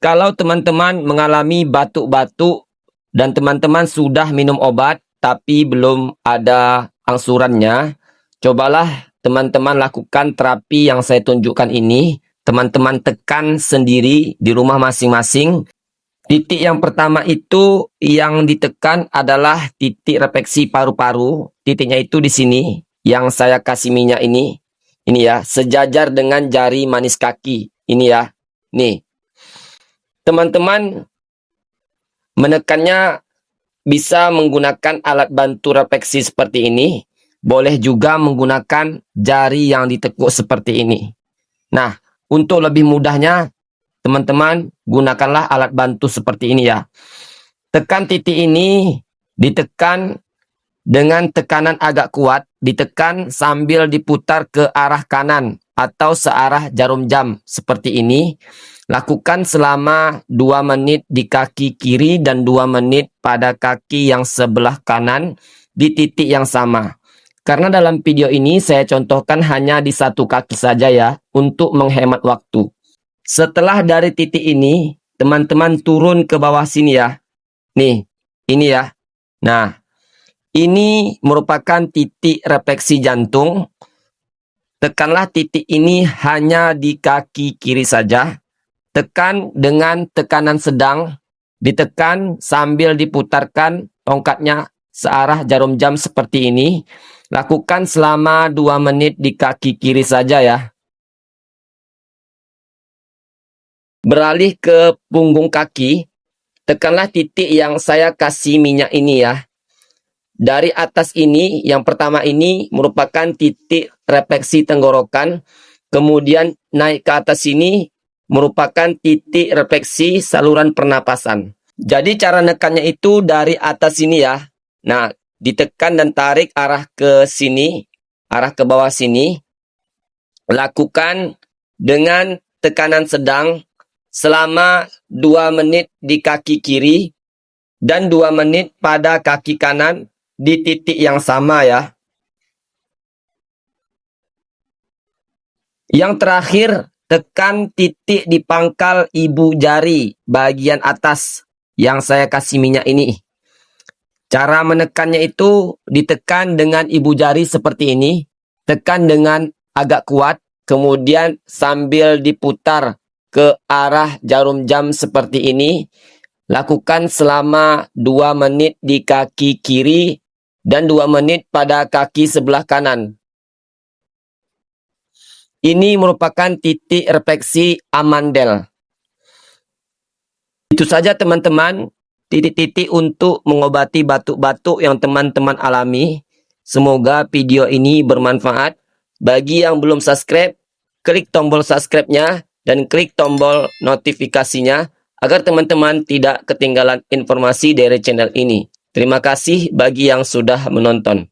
Kalau teman-teman mengalami batuk-batuk dan teman-teman sudah minum obat tapi belum ada angsurannya, cobalah teman-teman lakukan terapi yang saya tunjukkan ini. Teman-teman tekan sendiri di rumah masing-masing. Titik yang pertama itu yang ditekan adalah titik refleksi paru-paru. Titiknya itu di sini yang saya kasih minyak ini. Ini ya, sejajar dengan jari manis kaki. Ini ya. Nih. Teman-teman menekannya bisa menggunakan alat bantu refleksi seperti ini. Boleh juga menggunakan jari yang ditekuk seperti ini. Nah, untuk lebih mudahnya, teman-teman gunakanlah alat bantu seperti ini ya. Tekan titik ini, ditekan dengan tekanan agak kuat, ditekan sambil diputar ke arah kanan atau searah jarum jam seperti ini. Lakukan selama 2 menit di kaki kiri dan 2 menit pada kaki yang sebelah kanan di titik yang sama. Karena dalam video ini saya contohkan hanya di satu kaki saja ya, untuk menghemat waktu. Setelah dari titik ini, teman-teman turun ke bawah sini ya. Nih, ini ya. Nah, ini merupakan titik refleksi jantung. Tekanlah titik ini hanya di kaki kiri saja. Tekan dengan tekanan sedang, ditekan sambil diputarkan tongkatnya searah jarum jam seperti ini. Lakukan selama 2 menit di kaki kiri saja ya. Beralih ke punggung kaki, tekanlah titik yang saya kasih minyak ini ya. Dari atas ini, yang pertama ini merupakan titik refleksi tenggorokan. Kemudian naik ke atas ini merupakan titik refleksi saluran pernapasan. Jadi cara nekannya itu dari atas sini ya. Nah, ditekan dan tarik arah ke sini, arah ke bawah sini. Lakukan dengan tekanan sedang selama 2 menit di kaki kiri dan 2 menit pada kaki kanan di titik yang sama ya. Yang terakhir, tekan titik di pangkal ibu jari bagian atas yang saya kasih minyak ini. Cara menekannya itu ditekan dengan ibu jari seperti ini. Tekan dengan agak kuat, kemudian sambil diputar ke arah jarum jam seperti ini. Lakukan selama 2 menit di kaki kiri dan 2 menit pada kaki sebelah kanan. Ini merupakan titik refleksi amandel. Itu saja teman-teman, titik-titik untuk mengobati batuk-batuk yang teman-teman alami. Semoga video ini bermanfaat. Bagi yang belum subscribe, klik tombol subscribe-nya dan klik tombol notifikasinya agar teman-teman tidak ketinggalan informasi dari channel ini. Terima kasih bagi yang sudah menonton.